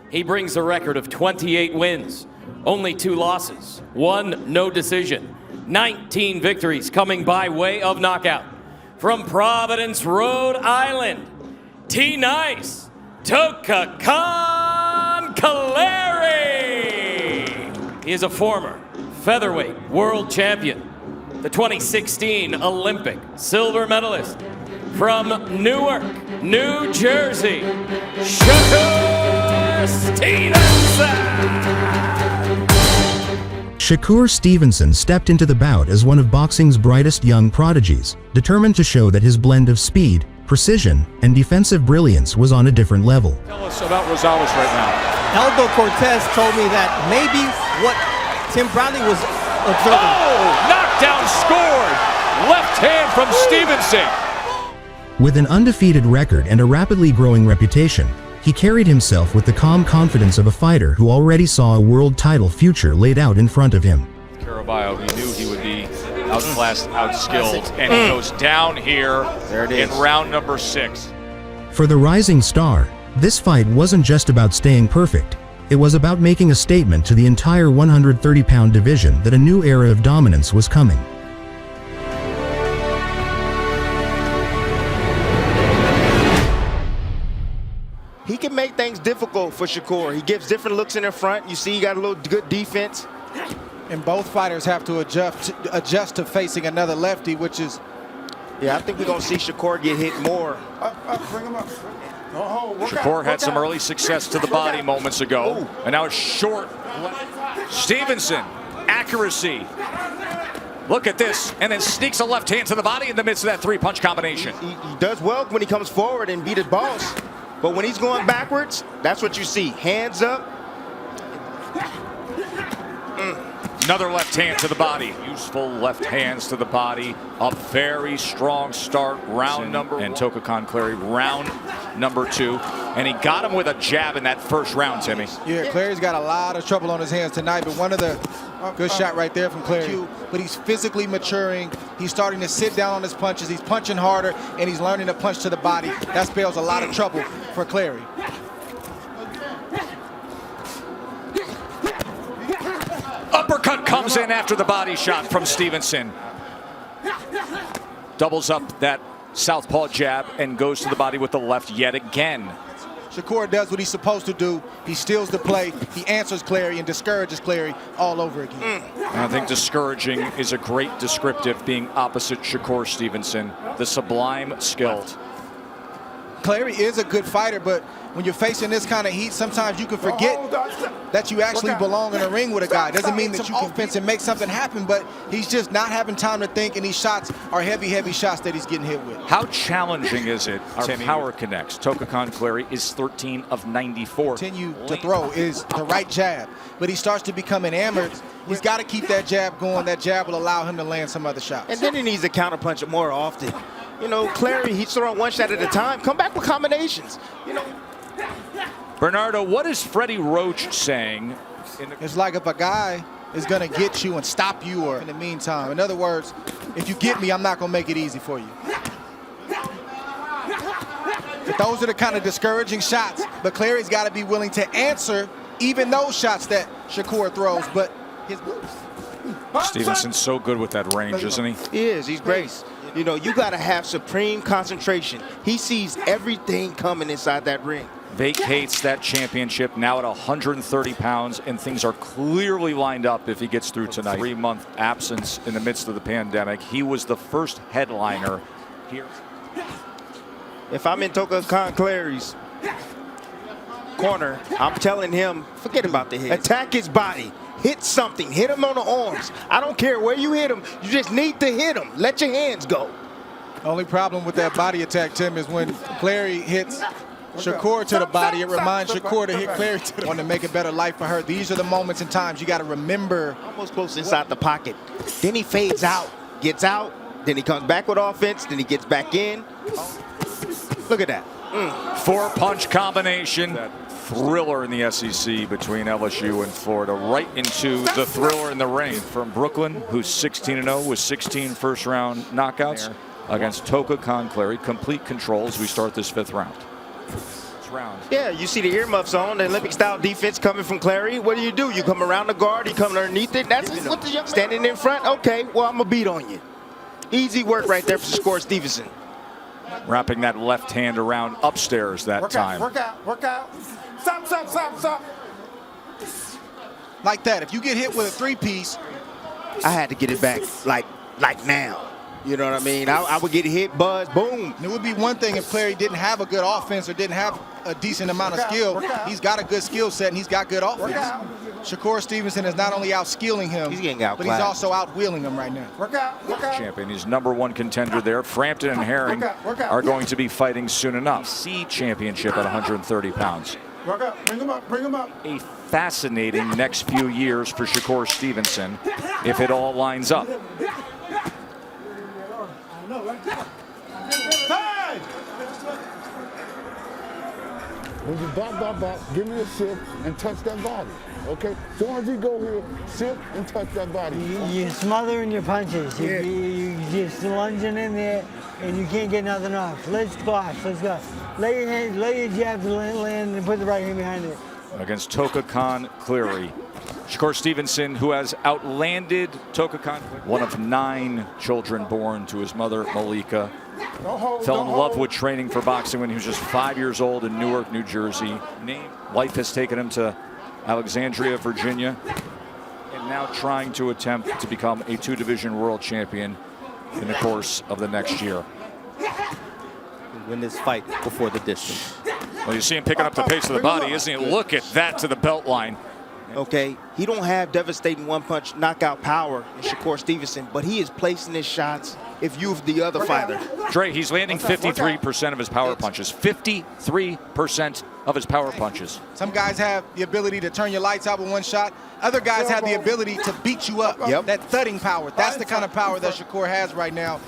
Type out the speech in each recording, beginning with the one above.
He brings a record of 28 wins, only 2 losses, 1 no decision, 19 victories coming by way of knockout. From Providence, Rhode Island, T-Nice, Toka Kahn Clary. He is a former featherweight world champion, the 2016 Olympic silver medalist. From Newark, New Jersey, Shakur Stevenson. Shakur Stevenson stepped into the bout as one of boxing's brightest young prodigies, determined to show that his blend of speed, precision, and defensive brilliance was on a different level. Tell us about Rosales right now. Aldo Cortez told me that maybe what Tim Bradley was observing. Oh, knockdown scored! Left hand from Stevenson. With an undefeated record and a rapidly growing reputation, he carried himself with the calm confidence of a fighter who already saw a world title future laid out in front of him. Caraballo, he knew he would be outclassed, outskilled, and he goes down here in round number 6. For the rising star, this fight wasn't just about staying perfect. It was about making a statement to the entire 130-pound division that a new era of dominance was coming. He can make things difficult for Shakur. He gives different looks in the front. You see he got a little good defense. And both fighters have to adjust to facing another lefty, which is... Yeah, I think we're going to see Shakur get hit more. Bring him up. Shakur had some early success to the body moments ago, and now it's short. Stevenson, accuracy. Look at this, and then sneaks a left hand to the body in the midst of that 3-punch combination. He does well when he comes forward and beat his boss. But when he's going backwards, that's what you see. Hands up. Another left hand to the body. Useful left hands to the body. A very strong start. Round number 1. And Toka Kahn Clary, round number 2. And he got him with a jab in that first round, Timmy. Yeah, Clary's got a lot of trouble on his hands tonight, but one of the good shot right there from Clary. But he's physically maturing. He's starting to sit down on his punches. He's punching harder, and he's learning to punch to the body. That spells a lot of trouble for Clary. Uppercut comes in after the body shot from Stevenson. Doubles up that southpaw jab and goes to the body with the left yet again. Shakur does what he's supposed to do. He steals the play, he answers Clary, and discourages Clary all over again. And I think discouraging is a great descriptive, being opposite Shakur Stevenson, the sublime skilled. Clary is a good fighter, but when you're facing this kind of heat, sometimes you can forget that you actually belong in a ring with a guy. Doesn't mean that you can fence and make something happen, but he's just not having time to think, and these shots are heavy, heavy shots that he's getting hit with. How challenging is it? Our power connects. Toka Kahn Clary is 13 of 94. Continue to throw is the right jab, but he starts to become enamored. He's got to keep that jab going. That jab will allow him to land some other shots. And then he needs to counterpunch it more often. You know, Clary, he's throwing one shot at a time. Come back with combinations. You know. Bernardo, what is Freddie Roach saying? It's like if a guy is going to get you and stop you, or in the meantime. In other words, if you get me, I'm not going to make it easy for you. But those are the kind of discouraging shots. But Clary's got to be willing to answer even those shots that Shakur throws. But his Stevenson's so good with that range, isn't he? He is. He's great. You know, you got to have supreme concentration. He sees everything coming inside that ring. Vacates that championship now at 130 pounds, and things are clearly lined up if he gets through tonight. 3-month absence in the midst of the pandemic. He was the first headliner here. If I'm in Toka Kahn Clary's corner, I'm telling him, forget about the head. Attack his body. Hit something. Hit him on the arms. I don't care where you hit him. You just need to hit him. Let your hands go. Only problem with that body attack, Tim, is when Clary hits Shakur to the body, it reminds Shakur to hit Clary to the body to make a better life for her. These are the moments and times you got to remember. Almost close inside the pocket. Then he fades out, gets out, then he comes back with offense, then he gets back in. Look at that. 4-punch combination. That thriller in the SEC between LSU and Florida, right into the thriller in the ring. From Brooklyn, who's 16-0 with 16 first-round knockouts, against Toka Kahn Clary. Complete control as we start this 5th round. round. Yeah, you see the earmuffs on, the Olympic-style defense coming from Clary. What do? You come around the guard, you come underneath it. That's what the young standing in front. Okay, well, I'm going to beat on you. Easy work right there for Shakur Stevenson. Wrapping that left hand around upstairs that time. Work out. Stop. Like that. If you get hit with a three-piece, I had to get it back like now. You know what I mean? I would get hit, buzz, boom. it would be one thing if Clary didn't have a good offense or didn't have a decent amount of skill. He's got a good skill set and he's got good offense. Shakur Stevenson is not only out-skilling him, he's getting but he's also out-wheeling him right now. Work out. Champion, he's #1 contender there. Frampton and Herring are going to be fighting soon enough. C championship at 130 pounds. Work out. Bring him up. A fascinating next few years for Shakur Stevenson if it all lines up. Time! When you bout, give me a sip and touch that body, okay? As long as you go here, sip and touch that body. You're smothering your punches. You're just lunging in there, and you can't get nothing off. Let's squash. Let's go. Lay your jab to land, and put the right hand behind it. Against Toka Kahn Clary. Shakur Stevenson, who has outlanded Toka Kahn Clary, one of 9 children born to his mother, Malika. Fell in love with training for boxing when he was just 5 years old in Newark, New Jersey. Life has taken him to Alexandria, Virginia, and now trying to attempt to become a 2-division world champion in the course of the next year. Win this fight before the distance. Well, you see him picking up the pace of the body, isn't he? Look at that to the belt line. Okay, he don't have devastating one-punch knockout power in Shakur Stevenson, but he is placing his shots if you're the other fighter. Dre, he's landing 53% of his power punches. 53% of his power punches. Some guys have the ability to turn your lights out with one shot. Other guys have the ability to beat you up. That thudding power. That's the kind of power that Shakur has right now.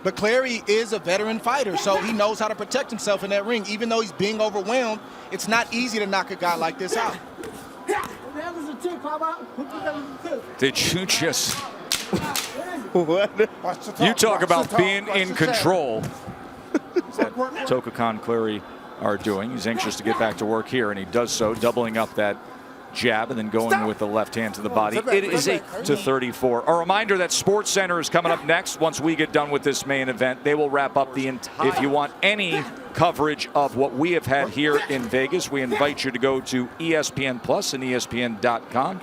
But Clary is a veteran fighter, so he knows how to protect himself in that ring. Even though he's being overwhelmed, it's not easy to knock a guy like this out. Did you just... What? You talk about being in control. That Toka Kahn Clary are doing. He's anxious to get back to work here, and he does so, doubling up that jab and then going with the left hand to the body. It is 8-34. A reminder that Sports Center is coming up next. Once we get done with this main event, they will wrap up the entire. If you want any coverage of what we have had here in Vegas, we invite you to go to ESPN Plus and ESPN.com,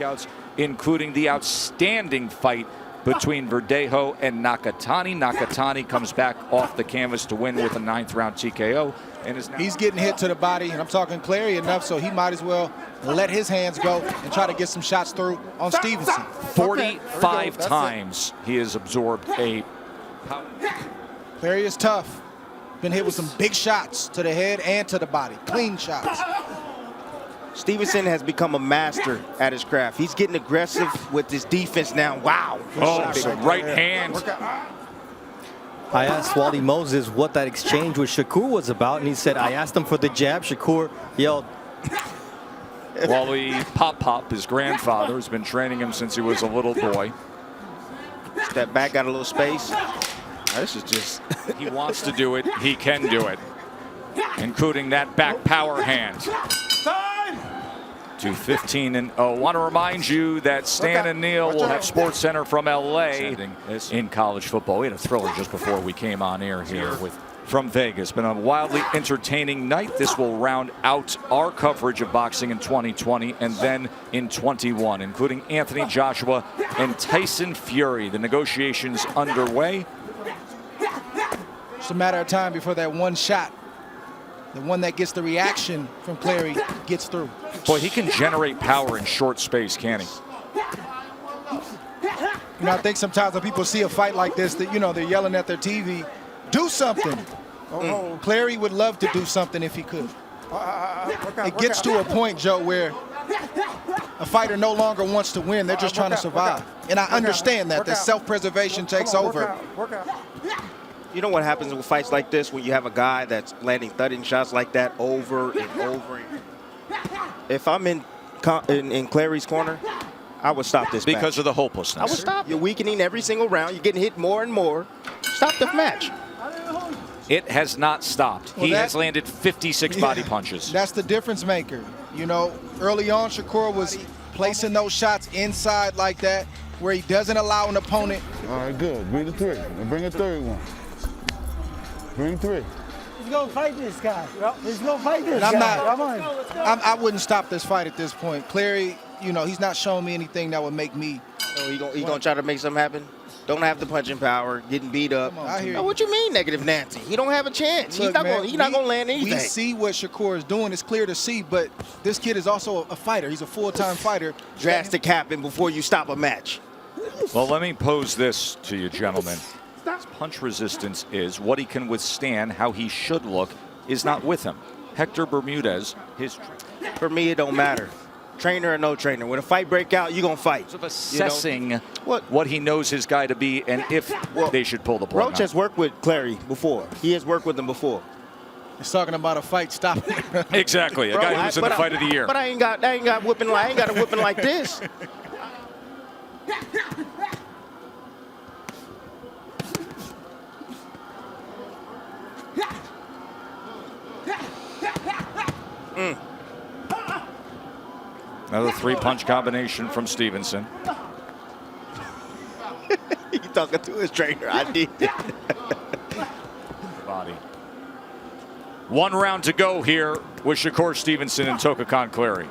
including the outstanding fight between Verdejo and Nakatani. Nakatani comes back off the canvas to win with a 9th round TKO. And is now he's getting hit to the body, and I'm talking Clary enough, so he might as well let his hands go and try to get some shots through on Stevenson. 45 times he has absorbed a power. Clary is tough. Been hit with some big shots to the head and to the body. Clean shots. Stevenson has become a master at his craft. He's getting aggressive with his defense now. Wow. Oh, some right hand. I asked Wally Moses what that exchange with Shakur was about, and he said, I asked him for the jab. Shakur yelled. Wally Pop, his grandfather, has been training him since he was a little boy. Step back, got a little space. This is just... He wants to do it. He can do it, including that back power hand. To 15-0. Want to remind you that Stan and Neil will have Sports Center from LA in college football. We had a thriller just before we came on air here from Vegas. Been a wildly entertaining night. This will round out our coverage of boxing in 2020 and then in 21, including Anthony Joshua and Tyson Fury. The negotiations underway. It's a matter of time before that one shot, the one that gets the reaction from Clary, gets through. Boy, he can generate power in short space, can he? You know, I think sometimes when people see a fight like this, that, you know, they're yelling at their TV, do something. Clary would love to do something if he could. It gets to a point, Joe, where a fighter no longer wants to win. They're just trying to survive. And I understand that self-preservation takes over. You know what happens with fights like this when you have a guy that's landing thudding shots like that over and over? If I'm in Clary's corner, I would stop this because match. of the hopelessness. I would stop. You're weakening every single round. You're getting hit more and more. Stop the match. It has not stopped. Well, he has landed 56 body punches. That's the difference maker. You know, early on, Shakur was placing those shots inside like that, where he doesn't allow an opponent. All right, good. Bring the 3. And bring a third one. Bring 3. Let's go fight this guy. Let's go fight this And guy. Come on. I wouldn't stop this fight at this point. Clary, you know, he's not showing me anything that would make me. Oh, he gonna try to make something happen? Don't have the punching power, getting beat up. Come on, I hear you. What you mean, negative Nancy? He don't have a chance. Look, He's not gonna land anything. We see what Shakur is doing. It's clear to see, but this kid is also a fighter. He's a full-time fighter. Drastic happen before you stop a match. Well, let me pose this to you, gentlemen. His punch resistance is what he can withstand. How he should look is not with him. Hector Bermudez, For me, it don't matter. Trainer or no trainer. When a fight break out, you're going to fight. Of assessing what he knows his guy to be and if they should pull the plug. Roach has worked with Clary before. He has worked with him before. He's talking about a fight stopping. Exactly. A guy who was in the fight of the year. But I ain't got a whipping like this. Another 3-punch combination from Stevenson. He talking to his trainer. I did. Body. 1 round to go here with Shakur Stevenson and Toka Kahn Clary.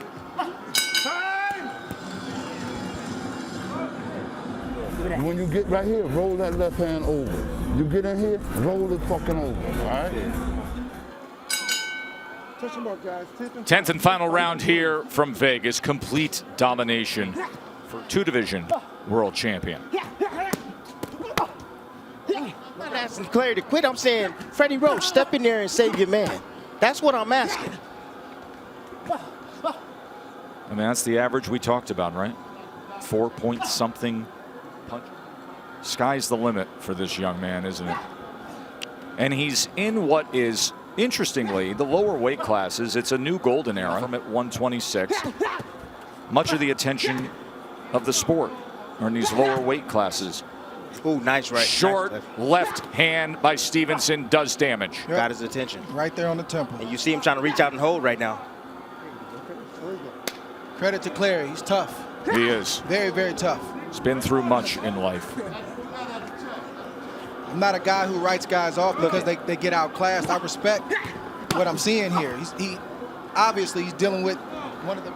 When you get right here, roll that left hand over. You get in here, roll it fucking over, all right? Touch him up, guys. 10th and final round here from Vegas. Complete domination for 2-division world champion. I'm not asking Clary to quit. I'm saying, Freddie Roach, step in there and save your man. That's what I'm asking. I mean, that's the average we talked about, right? 4-point-something punch. Sky's the limit for this young man, isn't it? And he's in what is, interestingly, the lower weight classes. It's a new golden era from at 126. Much of the attention of the sport are in these lower weight classes. Ooh, nice right. Short nice left hand by Stevenson does damage. Yep. Got his attention. Right there on the temple. And you see him trying to reach out and hold right now. Credit to Clary. He's tough. He is. Very, very tough. He's been through much in life. I'm not a guy who writes guys off because they get outclassed. I respect what I'm seeing here. He obviously he's dealing with one of the.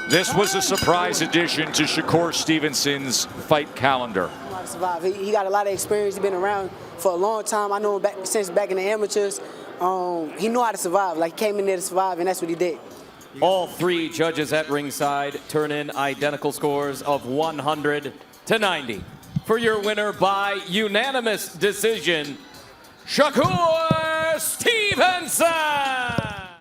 This was a surprise addition to Shakur Stevenson's fight calendar. Survive. He got a lot of experience. He's been around for a long time. I know him since back in the amateurs. He knew how to survive. Like, he came in there to survive, and that's what he did. All 3 judges at ringside turn in identical scores of 100 to 90. For your winner by unanimous decision, Shakur Stevenson!